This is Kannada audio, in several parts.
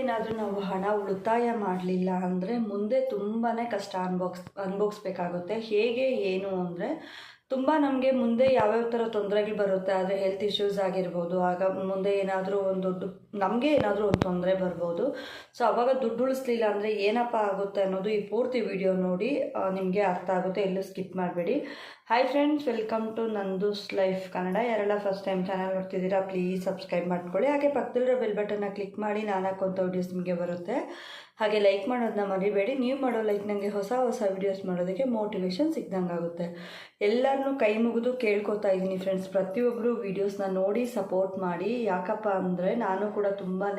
ಏನಾದರೂ ನಾವು ಹಣ ಉಳಿತಾಯ ಮಾಡಲಿಲ್ಲ ಅಂದರೆ ಮುಂದೆ ತುಂಬಾ ಕಷ್ಟ ಅನುಭವಿಸ್ಬೇಕಾಗುತ್ತೆ. ಹೇಗೆ ಏನು ಅಂದರೆ ತುಂಬ ನಮಗೆ ಮುಂದೆ ಯಾವ್ಯಾವ ಥರ ತೊಂದರೆಗಳು ಬರುತ್ತೆ. ಆದರೆ ಹೆಲ್ತ್ ಇಶ್ಯೂಸ್ ಆಗಿರ್ಬೋದು, ಆಗ ಮುಂದೆ ಏನಾದರೂ ಒಂದು ದೊಡ್ಡ ನಮಗೆ ಏನಾದರೂ ಒಂದು ತೊಂದರೆ ಬರ್ಬೋದು. ಸೊ ಆವಾಗ ದುಡ್ಡು ಉಳಿಸ್ಲಿಲ್ಲ ಅಂದರೆ ಏನಪ್ಪ ಆಗುತ್ತೆ ಅನ್ನೋದು ಈ ಪೂರ್ತಿ ವಿಡಿಯೋ ನೋಡಿ ನಿಮಗೆ ಅರ್ಥ ಆಗುತ್ತೆ. ಎಲ್ಲೂ ಸ್ಕಿಪ್ ಮಾಡಬೇಡಿ. Hi friends, welcome to Nandu's life Kannada. ಯಾರೆಲ್ಲ ಫಸ್ಟ್ ಟೈಮ್ ಚಾನಲ್ ನೋಡ್ತಿದ್ದೀರಾ ಪ್ಲೀಸ್ ಸಬ್ಸ್ಕ್ರೈಬ್ ಮಾಡ್ಕೊಳ್ಳಿ. ಹಾಗೆ ಪಕ್ಕದಲ್ಲಿರೋ ಬೆಲ್ ಬಟನ್ನ ಕ್ಲಿಕ್ ಮಾಡಿ ನಾನು ಹಾಕುವಂಥ ವಿಡಿಯೋಸ್ ನಿಮಗೆ ಬರುತ್ತೆ. ಹಾಗೆ ಲೈಕ್ ಮಾಡೋದನ್ನ ಮರಿಬೇಡಿ. ನೀವು ಮಾಡೋ ಲೈಕ್ ನನಗೆ ಹೊಸ ಹೊಸ ವಿಡಿಯೋಸ್ ಮಾಡೋದಕ್ಕೆ ಮೋಟಿವೇಶನ್ ಸಿಗ್ದಂಗೆ ಆಗುತ್ತೆ. ಎಲ್ಲರನ್ನೂ ಕೈ ಮುಗಿದು ಕೇಳ್ಕೊತಾ ಇದ್ದೀನಿ ಫ್ರೆಂಡ್ಸ್, ಪ್ರತಿಯೊಬ್ಬರು ವೀಡಿಯೋಸ್ನ ನೋಡಿ ಸಪೋರ್ಟ್ ಮಾಡಿ. ಯಾಕಪ್ಪ ಅಂದರೆ ನಾನು ಕೂಡ ತುಂಬಾ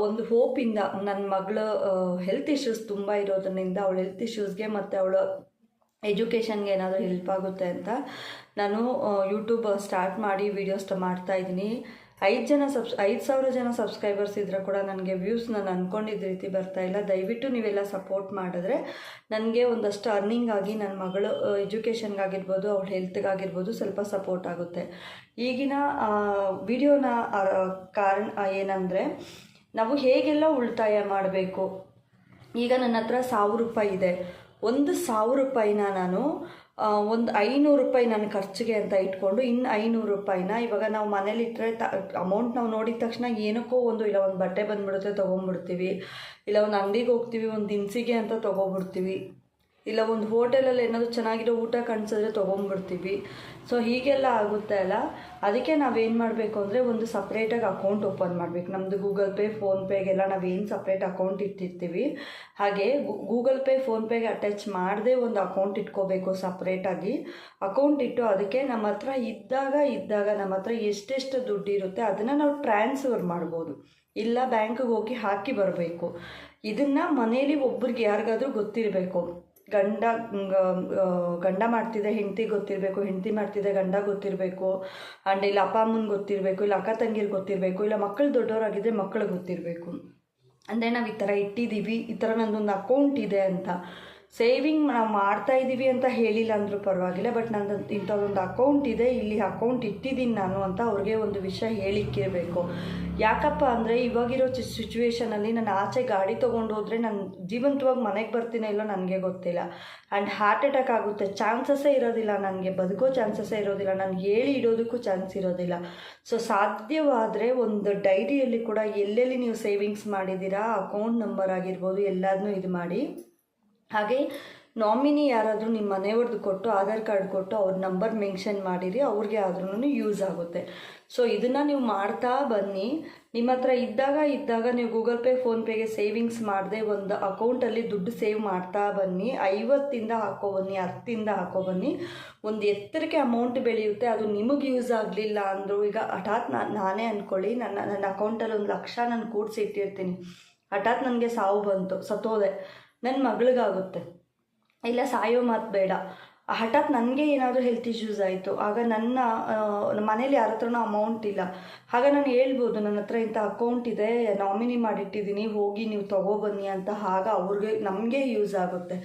ಒಂದು ಹೋಪಿಂದ ನನ್ನ ಮಗಳು ಹೆಲ್ತ್ ಇಶ್ಯೂಸ್ ತುಂಬ ಇರೋದ್ರಿಂದ ಅವಳ ಹೆಲ್ತ್ ಇಶ್ಯೂಸ್ಗೆ ಮತ್ತು ಅವಳ ಎಜುಕೇಷನ್ಗೆ ಏನಾದರೂ ಹೆಲ್ಪ್ ಆಗುತ್ತೆ ಅಂತ ನಾನು ಯೂಟ್ಯೂಬ್ ಸ್ಟಾರ್ಟ್ ಮಾಡಿ ವೀಡಿಯೋಸ್ ಮಾಡ್ತಾಯಿದ್ದೀನಿ. 5,000 ಜನ ಸಬ್ಸ್ಕ್ರೈಬರ್ಸ್ ಇದ್ದರೆ ಕೂಡ ನನಗೆ ವ್ಯೂಸ್ ನಾನು ಅಂದ್ಕೊಂಡಿದ್ದ ರೀತಿ ಬರ್ತಾಯಿಲ್ಲ. ದಯವಿಟ್ಟು ನೀವೆಲ್ಲ ಸಪೋರ್ಟ್ ಮಾಡಿದ್ರೆ ನನಗೆ ಒಂದಷ್ಟು ಅರ್ನಿಂಗ್ ಆಗಿ ನನ್ನ ಮಗಳು ಎಜುಕೇಷನ್ಗಾಗಿರ್ಬೋದು, ಅವಳ ಹೆಲ್ತ್ಗಾಗಿರ್ಬೋದು ಸ್ವಲ್ಪ ಸಪೋರ್ಟ್ ಆಗುತ್ತೆ. ಈಗಿನ ವಿಡಿಯೋನ ಕಾರಣ ಏನಂದರೆ ನಾವು ಹೇಗೆಲ್ಲ ಉಳಿತಾಯ ಮಾಡಬೇಕು. ಈಗ ನನ್ನ ಹತ್ರ 1,000 ರೂಪಾಯಿ ಇದೆ. 1,000 ರೂಪಾಯಿನ ನಾನು ಒಂದು 500 ರೂಪಾಯಿ ನನ್ನ ಖರ್ಚಿಗೆ ಅಂತ ಇಟ್ಕೊಂಡು ಇನ್ನು 500 ರೂಪಾಯಿನ ಇವಾಗ ನಾವು ಮನೇಲಿ ಇಟ್ಟರೆ ಅಮೌಂಟ್ ನಾವು ನೋಡಿದ ತಕ್ಷಣ ಏನಕ್ಕೋ ಇಲ್ಲ ಒಂದು ಬಟ್ಟೆ ಬಂದುಬಿಡುತ್ತೆ ತೊಗೊಂಡ್ಬಿಡ್ತೀವಿ, ಇಲ್ಲ ಒಂದು ಅಂಗಡಿಗೆ ಹೋಗ್ತೀವಿ ಒಂದು ದಿನಸಿಗೆ ಅಂತ ತೊಗೊಬಿಡ್ತೀವಿ, ಇಲ್ಲ ಒಂದು ಹೋಟೆಲಲ್ಲಿ ಏನಾದರೂ ಚೆನ್ನಾಗಿರೋ ಊಟ ಕಾಣಿಸಿದ್ರೆ ತೊಗೊಂಡ್ಬಿಡ್ತೀವಿ. ಸೊ ಹೀಗೆಲ್ಲ ಆಗುತ್ತೆ ಅಲ್ಲ. ಅದಕ್ಕೆ ನಾವೇನು ಮಾಡಬೇಕು ಅಂದರೆ ಒಂದು ಸಪ್ರೇಟಾಗಿ ಅಕೌಂಟ್ ಓಪನ್ ಮಾಡಬೇಕು. ನಮ್ಮದು ಗೂಗಲ್ ಪೇ, ಫೋನ್ಪೇಗೆಲ್ಲ ನಾವೇನು ಸಪ್ರೇಟ್ ಅಕೌಂಟ್ ಇಟ್ಟಿರ್ತೀವಿ ಹಾಗೆ ಗೂಗಲ್ ಪೇ, ಫೋನ್ಪೇಗೆ ಅಟ್ಯಾಚ್ ಮಾಡದೆ ಒಂದು ಅಕೌಂಟ್ ಇಟ್ಕೋಬೇಕು ಸಪ್ರೇಟಾಗಿ. ಅಕೌಂಟ್ ಇಟ್ಟು ಅದಕ್ಕೆ ನಮ್ಮ ಹತ್ರ ಇದ್ದಾಗ ನಮ್ಮ ಹತ್ರ ಎಷ್ಟೆಷ್ಟು ದುಡ್ಡು ಇರುತ್ತೆ ಅದನ್ನು ನಾವು ಟ್ರಾನ್ಸ್ಫರ್ ಮಾಡ್ಬೋದು, ಇಲ್ಲ ಬ್ಯಾಂಕಿಗೆ ಹೋಗಿ ಹಾಕಿ ಬರಬೇಕು. ಇದನ್ನು ಮನೇಲಿ ಒಬ್ರಿಗೆ ಯಾರಿಗಾದ್ರೂ ಗೊತ್ತಿರಬೇಕು. ಗಂಡ ಮಾಡ್ತಿದ್ದೆ ಹೆಂಡತಿ ಗೊತ್ತಿರಬೇಕು, ಹೆಂಡತಿ ಮಾಡ್ತಿದ್ದೆ ಗಂಡ ಗೊತ್ತಿರಬೇಕು, ಆ್ಯಂಡ್ ಇಲ್ಲ ಅಪ್ಪ ಅಮ್ಮನ ಗೊತ್ತಿರಬೇಕು, ಇಲ್ಲ ಅಕ್ಕ ತಂಗಿರು ಗೊತ್ತಿರಬೇಕು, ಇಲ್ಲ ಮಕ್ಕಳು ದೊಡ್ಡವರಾಗಿದ್ದರೆ ಮಕ್ಕಳು ಗೊತ್ತಿರಬೇಕು. ಅಂದರೆ ನಾವು ಈ ಥರ ಇಟ್ಟಿದ್ದೀವಿ, ಈ ಥರ ನನ್ನದೊಂದು ಅಕೌಂಟ್ ಇದೆ ಅಂತ. ಸೇವಿಂಗ್ ನಾವು ಮಾಡ್ತಾಯಿದ್ದೀವಿ ಅಂತ ಹೇಳಿಲ್ಲ ಅಂದರೂ ಪರವಾಗಿಲ್ಲ, ಬಟ್ ನಂದು ಇಂಥದ್ದೊಂದು ಅಕೌಂಟ್ ಇದೆ, ಇಲ್ಲಿ ಅಕೌಂಟ್ ಇಟ್ಟಿದ್ದೀನಿ ನಾನು ಅಂತ ಅವ್ರಿಗೆ ಒಂದು ವಿಷಯ ಹೇಳಿಕ್ಕಿರಬೇಕು. ಯಾಕಪ್ಪ ಅಂದರೆ ಇವಾಗಿರೋ ಸಿಚುವೇಷನಲ್ಲಿ ನಾನು ಆಚೆ ಗಾಡಿ ತೊಗೊಂಡು ಹೋದರೆ ನಾನು ಜೀವಂತವಾಗಿ ಮನೆಗೆ ಬರ್ತೀನೋ ಇಲ್ಲೋ ನನಗೆ ಗೊತ್ತಿಲ್ಲ. ಆ್ಯಂಡ್ ಹಾರ್ಟ್ ಅಟ್ಯಾಕ್ ಆಗುತ್ತೆ, ಚಾನ್ಸಸ್ಸೇ ಇರೋದಿಲ್ಲ, ನನಗೆ ಬದುಕೋ ಚಾನ್ಸಸ್ಸೇ ಇರೋದಿಲ್ಲ, ನನಗೆ ಹೇಳಿ ಇಡೋದಕ್ಕೂ ಚಾನ್ಸ್ ಇರೋದಿಲ್ಲ. ಸೊ ಸಾಧ್ಯವಾದರೆ ಒಂದು ಡೈರಿಯಲ್ಲಿ ಕೂಡ ಎಲ್ಲೆಲ್ಲಿ ನೀವು ಸೇವಿಂಗ್ಸ್ ಮಾಡಿದ್ದೀರಾ ಅಕೌಂಟ್ ನಂಬರ್ ಆಗಿರ್ಬೋದು ಎಲ್ಲದನ್ನೂ ಇದು ಮಾಡಿ. ಹಾಗೆ ನಾಮಿನಿ ಯಾರಾದರೂ ನಿಮ್ಮ ಮನೆಯವ್ರದ್ದು ಕೊಟ್ಟು ಆಧಾರ್ ಕಾರ್ಡ್ ಕೊಟ್ಟು ಅವ್ರ ನಂಬರ್ ಮೆನ್ಷನ್ ಮಾಡಿರಿ, ಅವ್ರಿಗೆ ಆದ್ರೂ ಯೂಸ್ ಆಗುತ್ತೆ. ಸೊ ಇದನ್ನು ನೀವು ಮಾಡ್ತಾ ಬನ್ನಿ. ನಿಮ್ಮ ಹತ್ರ ಇದ್ದಾಗ ನೀವು ಗೂಗಲ್ ಪೇ, ಫೋನ್ಪೇಗೆ ಸೇವಿಂಗ್ಸ್ ಮಾಡದೆ ಒಂದು ಅಕೌಂಟಲ್ಲಿ ದುಡ್ಡು ಸೇವ್ ಮಾಡ್ತಾ ಬನ್ನಿ. 50ಇಂದ ಹಾಕೋಬನ್ನಿ, 10ಇಂದ ಹಾಕೋಬನ್ನಿ. ಒಂದು ಎತ್ತರಕ್ಕೆ ಅಮೌಂಟ್ ಬೆಳೆಯುತ್ತೆ. ಅದು ನಿಮಗೆ ಯೂಸ್ ಆಗಲಿಲ್ಲ ಅಂದರು, ಈಗ ಹಠಾತ್ ನಾನೇ ಅಂದ್ಕೊಳ್ಳಿ, ನನ್ನ ಅಕೌಂಟಲ್ಲಿ 1,00,000 ನಾನು ಕೂಡಿಸಿ ಇಟ್ಟಿರ್ತೀನಿ. ಹಠಾತ್ ನನಗೆ ಸಾವು ಬಂತು, ಸತ್ತೋದೆ, ನನ್ನ ಮಗಳಿಗಾಗುತ್ತೆ, ಇಲ್ಲ ಸಾಯೋ ಮಾತು ಬೇಡ, ಹಠಾತ್ ನನಗೆ ಏನಾದರೂ ಹೆಲ್ತ್ ಇಶ್ಯೂಸ್ ಆಯಿತು, ಆಗ ನನ್ನ ಮನೇಲಿ ಯಾರ ಹತ್ರನೂ ಅಮೌಂಟ್ ಇಲ್ಲ, ಆಗ ನಾನು ಹೇಳ್ಬೋದು ನನ್ನ ಹತ್ರ ಇಂಥ ಅಕೌಂಟ್ ಇದೆ, ನಾಮಿನಿ ಮಾಡಿಟ್ಟಿದ್ದೀನಿ, ಹೋಗಿ ನೀವು ತೊಗೊಬನ್ನಿ ಅಂತ. ಆಗ ನಮಗೆ ಯೂಸ್ ಆಗುತ್ತೆ.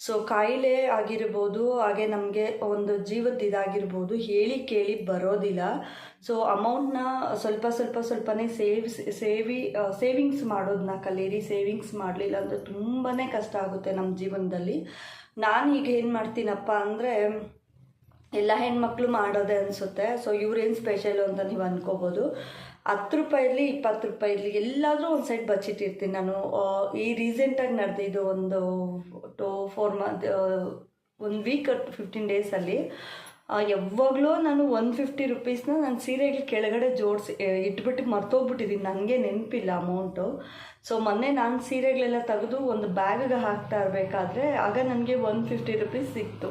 ಸೊ ಕಾಯಿಲೆ ಆಗಿರ್ಬೋದು, ಹಾಗೆ ನಮಗೆ ಒಂದು ಜೀವದ ಇದಾಗಿರ್ಬೋದು, ಹೇಳಿ ಕೇಳಿ ಬರೋದಿಲ್ಲ. ಸೊ ಅಮೌಂಟ್ನ ಸ್ವಲ್ಪನೇ ಸೇವಿಂಗ್ಸ್ ಮಾಡೋದನ್ನ ಕಲೀರಿ. ಸೇವಿಂಗ್ಸ್ ಮಾಡಲಿಲ್ಲ ಅಂದರೆ ತುಂಬಾ ಕಷ್ಟ ಆಗುತ್ತೆ ನಮ್ಮ ಜೀವನದಲ್ಲಿ. ನಾನು ಈಗ ಏನು ಮಾಡ್ತೀನಪ್ಪ ಅಂದರೆ ಎಲ್ಲ ಹೆಣ್ಮಕ್ಳು ಮಾಡೋದೇ ಅನಿಸುತ್ತೆ. ಸೊ ಇವ್ರೇನು ಸ್ಪೆಷಲು ಅಂತ ನೀವು ಅಂದ್ಕೋಬೋದು. 10 ರೂಪಾಯಿ ಇರಲಿ, 20 ರೂಪಾಯಿ ಇರಲಿ, ಎಲ್ಲಾದರೂ ಒಂದು ಸೈಡ್ ಬಚ್ಚಿಟ್ಟಿರ್ತೀನಿ ನಾನು. ಈ ರೀಸೆಂಟಾಗಿ ನಡೆದಿದ್ದು ಒಂದು 4 ಮಂತ್, 1 ವೀಕ್ 15 ಡೇಸಲ್ಲಿ ಯಾವಾಗಲೂ ನಾನು 150 ರುಪೀಸ್ನ ನಾನು ಸೀರೆಗೆ ಕೆಳಗಡೆ ಜೋಡಿಸಿ ಇಟ್ಬಿಟ್ಟು ಮರ್ತೋಗ್ಬಿಟ್ಟಿದ್ದೀನಿ, ನನಗೆ ನೆನಪಿಲ್ಲ ಅಮೌಂಟು. ಸೊ ಮೊನ್ನೆ ನಾನು ಸೀರೆಗಳೆಲ್ಲ ತೆಗೆದು ಒಂದು ಬ್ಯಾಗಿಗೆ ಹಾಕ್ತಾ ಇರಬೇಕಾದ್ರೆ ಆಗ ನನಗೆ 150 ರುಪೀಸ್ ಸಿಕ್ತು.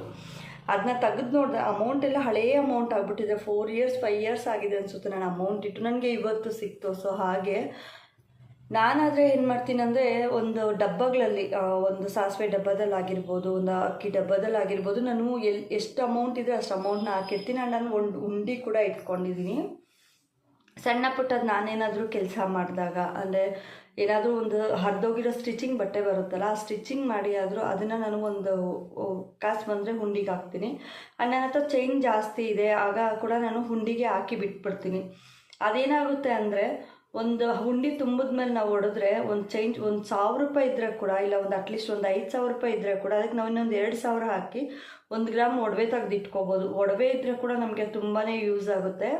ಅದನ್ನ ತೆಗೆದು ನೋಡಿದೆ, ಅಮೌಂಟ್ ಎಲ್ಲ ಹಳೆಯ ಅಮೌಂಟ್ ಆಗಿಬಿಟ್ಟಿದೆ. 4 ಇಯರ್ಸ್ 5 ಇಯರ್ಸ್ ಆಗಿದೆ ಅನಿಸುತ್ತೆ ನಾನು ಅಮೌಂಟ್ ಇಟ್ಟು, ನನಗೆ ಇವತ್ತು ಸಿಕ್ತು. ಸೊ ಹಾಗೆ ನಾನಾದರೆ ಏನು ಮಾಡ್ತೀನಿ ಅಂದರೆ ಒಂದು ಡಬ್ಬಗಳಲ್ಲಿ, ಒಂದು ಸಾಸಿವೆ ಡಬ್ಬದಲ್ಲಾಗಿರ್ಬೋದು, ಒಂದು ಅಕ್ಕಿ ಡಬ್ಬದಲ್ಲಾಗಿರ್ಬೋದು, ನಾನು ಎಷ್ಟು ಅಮೌಂಟ್ ಇದೆ ಅಷ್ಟು ಅಮೌಂಟ್ನ ಹಾಕಿರ್ತೀನಿ. ಆ್ಯಂಡ್ ನಾನು ಒಂದು ಉಂಡಿ ಕೂಡ ಇಟ್ಕೊಂಡಿದ್ದೀನಿ. ಸಣ್ಣ ಪುಟ್ಟದ್ದು ನಾನೇನಾದರೂ ಕೆಲಸ ಮಾಡಿದಾಗ, ಅಂದರೆ ಏನಾದರೂ ಒಂದು ಹರಿದೋಗಿರೋ ಸ್ಟಿಚಿಂಗ್ ಬಟ್ಟೆ ಬರುತ್ತಲ್ಲ, ಆ ಸ್ಟಿಚಿಂಗ್ ಮಾಡಿ ಆದರೂ ಅದನ್ನು ನಾನು ಒಂದು ಕಾಸು ಬಂದರೆ ಹುಂಡಿಗೆ ಹಾಕ್ತೀನಿ. ಆ್ಯಂಡ್ ನನ್ನ ಹತ್ರ ಚೈನ್ ಜಾಸ್ತಿ ಇದೆ, ಆಗ ಕೂಡ ನಾನು ಹುಂಡಿಗೆ ಹಾಕಿ ಬಿಟ್ಬಿಡ್ತೀನಿ. ಅದೇನಾಗುತ್ತೆ ಅಂದರೆ ಒಂದು ಹುಂಡಿ ತುಂಬಿದ್ಮೇಲೆ ನಾವು ಹೊಡೆದ್ರೆ ಒಂದು ಚೇಂಜ್ ಒಂದು 1,000 ರೂಪಾಯಿ ಇದ್ದರೆ ಕೂಡ, ಇಲ್ಲ ಒಂದು ಅಟ್ಲೀಸ್ಟ್ ಒಂದು 5,000 ರೂಪಾಯಿ ಇದ್ದರೆ ಕೂಡ ಅದಕ್ಕೆ ನಾವು ಇನ್ನೊಂದು 2,000 ಹಾಕಿ 1 ಗ್ರಾಮ್ ಒಡವೆ ತೆಗೆದಿಟ್ಕೋಬೋದು. ಒಡವೆ ಇದ್ದರೆ ಕೂಡ ನಮಗೆ ತುಂಬಾ ಯೂಸ್ ಆಗುತ್ತೆ.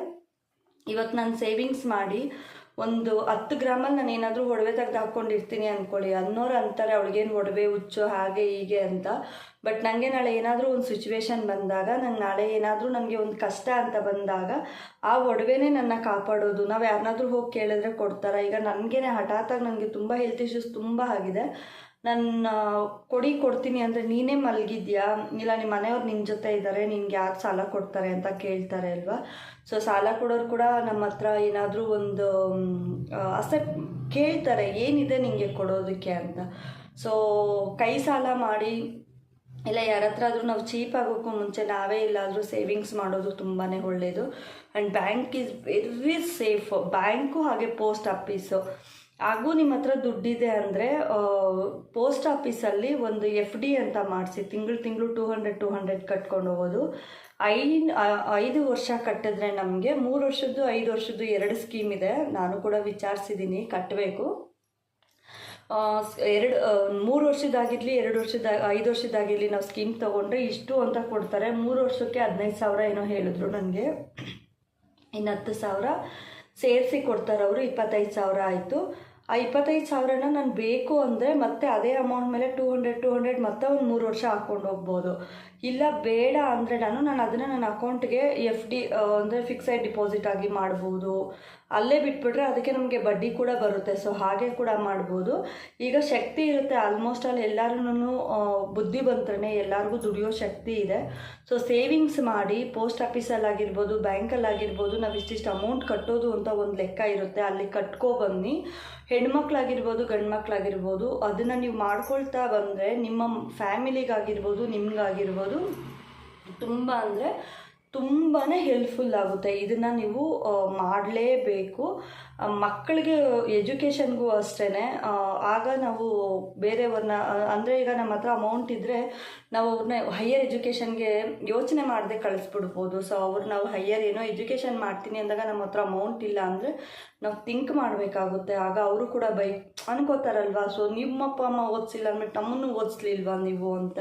ಇವತ್ತು ನಾನು ಸೇವಿಂಗ್ಸ್ ಮಾಡಿ ಒಂದು 10 ಗ್ರಾಮಲ್ಲಿ ನಾನು ಏನಾದರೂ ಒಡವೆ ತೆಗೆದು ಹಾಕ್ಕೊಂಡಿರ್ತೀನಿ ಅಂದ್ಕೊಳ್ಳಿ, ಅನ್ನೋರು ಅಂತಾರೆ ಅವಳಿಗೇನು ಒಡವೆ ಹುಚ್ಚು ಹಾಗೆ ಹೀಗೆ ಅಂತ. ಬಟ್ ನನಗೆ ನಾಳೆ ಏನಾದರೂ ಒಂದು ಸಿಚುವೇಶನ್ ಬಂದಾಗ, ನಂಗೆ ನಾಳೆ ಏನಾದರೂ ನನಗೆ ಒಂದು ಕಷ್ಟ ಅಂತ ಬಂದಾಗ ಆ ಒಡವೆನೇ ನನ್ನ ಕಾಪಾಡೋದು. ನಾವು ಯಾರನ್ನಾದ್ರೂ ಹೋಗಿ ಕೇಳಿದ್ರೆ ಕೊಡ್ತಾರೆ. ಈಗ ನನಗೇನೆ ಹಠಾತ್ತಾಗಿ ನನಗೆ ತುಂಬ ಹೆಲ್ತ್ ಇಶ್ಯೂಸ್ ತುಂಬ ಆಗಿದೆ. ನಾನು ಕೊಡ್ತೀನಿ ಅಂದರೆ ನೀನೇ ಮಲಗಿದ್ಯಾ, ಇಲ್ಲ ನಿಮ್ಮ ಮನೆಯವ್ರು ನಿನ್ನ ಜೊತೆ ಇದ್ದಾರೆ, ನಿನ್ಗೆ ಯಾರು ಸಾಲ ಕೊಡ್ತಾರೆ ಅಂತ ಕೇಳ್ತಾರೆ ಅಲ್ವಾ. ಸೊ ಸಾಲ ಕೊಡೋರು ಕೂಡ ನಮ್ಮ ಹತ್ರ ಏನಾದರೂ ಒಂದು ಅಸೆಪ್ಟ್ ಕೇಳ್ತಾರೆ, ಏನಿದೆ ನಿಮಗೆ ಕೊಡೋದಕ್ಕೆ ಅಂತ. ಸೊ ಕೈ ಸಾಲ ಮಾಡಿ ಇಲ್ಲ ಯಾರ ಹತ್ರ ಆದರೂ ನಾವು ಚೀಪ್ ಆಗೋಕ್ಕೂ ಮುಂಚೆ ನಾವೇ ಎಲ್ಲಾದರೂ ಸೇವಿಂಗ್ಸ್ ಮಾಡೋದು ತುಂಬಾ ಒಳ್ಳೆಯದು. And bank is very safe. Bank ಹಾಗೆ ಪೋಸ್ಟ್ ಆಫೀಸು. ಹಾಗೂ ನಿಮ್ಮ ಹತ್ರ ದುಡ್ಡಿದೆ ಅಂದರೆ ಪೋಸ್ಟ್ ಆಫೀಸಲ್ಲಿ ಒಂದು FD ಅಂತ ಮಾಡಿಸಿ ತಿಂಗಳು 200 ಕಟ್ಕೊಂಡು ಹೋಗೋದು. 5 ವರ್ಷ ಕಟ್ಟಿದ್ರೆ ನಮಗೆ 3 ವರ್ಷದ್ದು 5 ವರ್ಷದ್ದು 2 ಸ್ಕೀಮ್ ಇದೆ. ನಾನು ಕೂಡ ವಿಚಾರಿಸಿದ್ದೀನಿ, ಕಟ್ಟಬೇಕು. 3 ವರ್ಷದಾಗಿರಲಿ 2 ವರ್ಷದ 5 ವರ್ಷದಾಗಿರಲಿ ನಾವು ಸ್ಕೀಮ್ ತೊಗೊಂಡ್ರೆ ಇಷ್ಟು ಅಂತ ಕೊಡ್ತಾರೆ. 3 ವರ್ಷಕ್ಕೆ 15,000 ಏನೋ ಹೇಳಿದ್ರು ನನಗೆ. ಇನ್ನು 10,000 ಸೇರಿಸಿ ಕೊಡ್ತಾರೆ ಅವರು. 25,000 ಆಯಿತು. ಆ 25,000ನ ನಾನು ಬೇಕು ಅಂದರೆ ಮತ್ತೆ ಅದೇ ಅಮೌಂಟ್ ಮೇಲೆ 200 ಮತ್ತೆ ಒಂದು 3 ವರ್ಷ ಹಾಕ್ಕೊಂಡು ಹೋಗ್ಬೋದು. ಇಲ್ಲ ಬೇಡ ಅಂದರೆ ನಾನು ಅದನ್ನು ನನ್ನ ಅಕೌಂಟ್ಗೆ FD ಅಂದರೆ ಫಿಕ್ಸೆಡ್ ಡಿಪಾಸಿಟ್ ಆಗಿ ಮಾಡ್ಬೋದು. ಅಲ್ಲೇ ಬಿಟ್ಬಿಟ್ರೆ ಅದಕ್ಕೆ ನಮಗೆ ಬಡ್ಡಿ ಕೂಡ ಬರುತ್ತೆ. ಸೊ ಹಾಗೆ ಕೂಡ ಮಾಡ್ಬೋದು. ಈಗ ಶಕ್ತಿ ಇರುತ್ತೆ, ಆಲ್ಮೋಸ್ಟ್ ಅಲ್ಲಿ ಎಲ್ಲರೂ ಬುದ್ಧಿವಂತರೇ, ಎಲ್ಲರಿಗೂ ದುಡಿಯೋ ಶಕ್ತಿ ಇದೆ. ಸೊ ಸೇವಿಂಗ್ಸ್ ಮಾಡಿ ಪೋಸ್ಟ್ ಆಫೀಸಲ್ಲಾಗಿರ್ಬೋದು, ಬ್ಯಾಂಕಲ್ಲಾಗಿರ್ಬೋದು, ನಾವು ಇಷ್ಟಿಷ್ಟು ಅಮೌಂಟ್ ಕಟ್ಟೋದು ಅಂತ ಒಂದು ಲೆಕ್ಕ ಇರುತ್ತೆ, ಅಲ್ಲಿ ಕಟ್ಕೊಬನ್ನಿ. ಹೆಣ್ಮಕ್ಳಾಗಿರ್ಬೋದು ಗಂಡು ಮಕ್ಕಳಾಗಿರ್ಬೋದು, ಅದನ್ನು ನೀವು ಮಾಡ್ಕೊಳ್ತಾ ಬಂದರೆ ನಿಮ್ಮ ಫ್ಯಾಮಿಲಿಗಾಗಿರ್ಬೋದು ನಿಮ್ಗಾಗಿರ್ಬೋದು ತುಂಬ ಅಂದರೆ ತುಂಬಾ ಹೆಲ್ಪ್ಫುಲ್ ಆಗುತ್ತೆ. ಇದನ್ನು ನೀವು ಮಾಡಲೇಬೇಕು. ಮಕ್ಕಳಿಗೆ ಎಜುಕೇಷನ್ಗೂ ಅಷ್ಟೇ. ಆಗ ನಾವು ಬೇರೆಯವ್ರನ್ನ ಅಂದರೆ ಈಗ ನಮ್ಮ ಹತ್ರ ಅಮೌಂಟ್ ಇದ್ದರೆ ನಾವು ಅವ್ರನ್ನ ಹೈಯರ್ ಎಜುಕೇಷನ್ಗೆ ಯೋಚನೆ ಮಾಡದೆ ಕಳಿಸ್ಬಿಡ್ಬೋದು. ಸೊ ನಾವು ಹೈಯರ್ ಏನೋ ಎಜುಕೇಷನ್ ಮಾಡ್ತೀನಿ ಅಂದಾಗ ನಮ್ಮ ಹತ್ರ ಅಮೌಂಟ್ ಇಲ್ಲ ಅಂದರೆ ನಾವು ಥಿಂಕ್ ಮಾಡಬೇಕಾಗುತ್ತೆ. ಆಗ ಅವರು ಕೂಡ ಅನ್ಕೋತಾರಲ್ವ, ಸೊ ನಿಮ್ಮ ಅಪ್ಪ ಅಮ್ಮ ಓದಿಸಿಲ್ಲ ಅಂದ್ಬಿಟ್ಟು ನಮ್ಮನ್ನು ಓದಿಸ್ಲಿಲ್ವಾ ನೀವು ಅಂತ.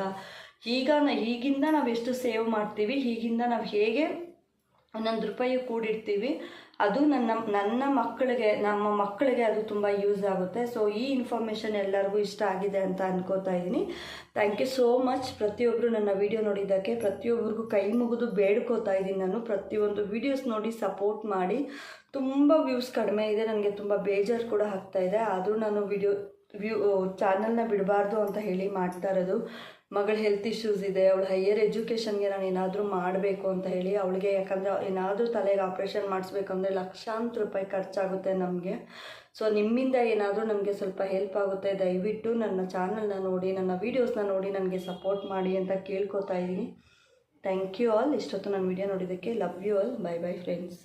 ಈಗಿಂದ ನಾವು ಎಷ್ಟು ಸೇವ್ ಮಾಡ್ತೀವಿ, ಈಗಿಂದ ನಾವು ಹೇಗೆ 1 ರೂಪಾಯಿ ಕೂಡಿಡ್ತೀವಿ, ಅದು ನನ್ನ ಮಕ್ಕಳಿಗೆ ನಮ್ಮ ಮಕ್ಕಳಿಗೆ ಅದು ತುಂಬ ಯೂಸ್ ಆಗುತ್ತೆ. ಸೊ ಈ ಇನ್ಫಾರ್ಮೇಷನ್ ಎಲ್ಲರಿಗೂ ಇಷ್ಟ ಆಗಿದೆ ಅಂತ ಅನ್ಕೋತಾ ಇದ್ದೀನಿ. Thank you so much. ಪ್ರತಿಯೊಬ್ಬರು ನನ್ನ ವಿಡಿಯೋ ನೋಡಿದ್ದಕ್ಕೆ ಪ್ರತಿಯೊಬ್ಬರಿಗೂ ಕೈ ಮುಗಿದು ಬೇಡ್ಕೋತಾ ಇದ್ದೀನಿ. ನಾನು ಪ್ರತಿಯೊಂದು ವೀಡಿಯೋಸ್ ನೋಡಿ ಸಪೋರ್ಟ್ ಮಾಡಿ. ತುಂಬ ವ್ಯೂಸ್ ಕಡಿಮೆ ಇದೆ, ನನಗೆ ತುಂಬ ಬೇಜಾರು ಕೂಡ ಆಗ್ತಾಯಿದೆ. ಆದರೂ ನಾನು ಚಾನಲ್ನ ಬಿಡಬಾರ್ದು ಅಂತ ಹೇಳಿ ಮಾಡ್ತಾ ಇರೋದು. ಮಗಳ ಹೆಲ್ತ್ ಇಶ್ಯೂಸ್ ಇದೆ, ಅವಳು ಹೈಯರ್ ಎಜುಕೇಷನ್ಗೆ ನಾನು ಏನಾದರೂ ಮಾಡಬೇಕು ಅಂತ ಹೇಳಿ ಅವಳಿಗೆ. ಯಾಕಂದರೆ ಏನಾದರೂ ತಲೆಗೆ ಆಪ್ರೇಷನ್ ಮಾಡಿಸ್ಬೇಕಂದ್ರೆ ಲಕ್ಷಾಂತರ ರೂಪಾಯಿ ಖರ್ಚಾಗುತ್ತೆ ನಮಗೆ. ಸೊ ನಿಮ್ಮಿಂದ ಏನಾದರೂ ನಮಗೆ ಸ್ವಲ್ಪ ಹೆಲ್ಪ್ ಆಗುತ್ತೆ. ದಯವಿಟ್ಟು ನನ್ನ ಚಾನಲ್ನ ನೋಡಿ, ನನ್ನ ವೀಡಿಯೋಸ್ನ ನೋಡಿ ನನಗೆ ಸಪೋರ್ಟ್ ಮಾಡಿ ಅಂತ ಕೇಳ್ಕೊತಾ ಇದ್ದೀನಿ. Thank you all. ಇಷ್ಟೊತ್ತು ನನ್ನ ವಿಡಿಯೋ ನೋಡಿದ್ದಕ್ಕೆ. Love you all. Bye bye friends.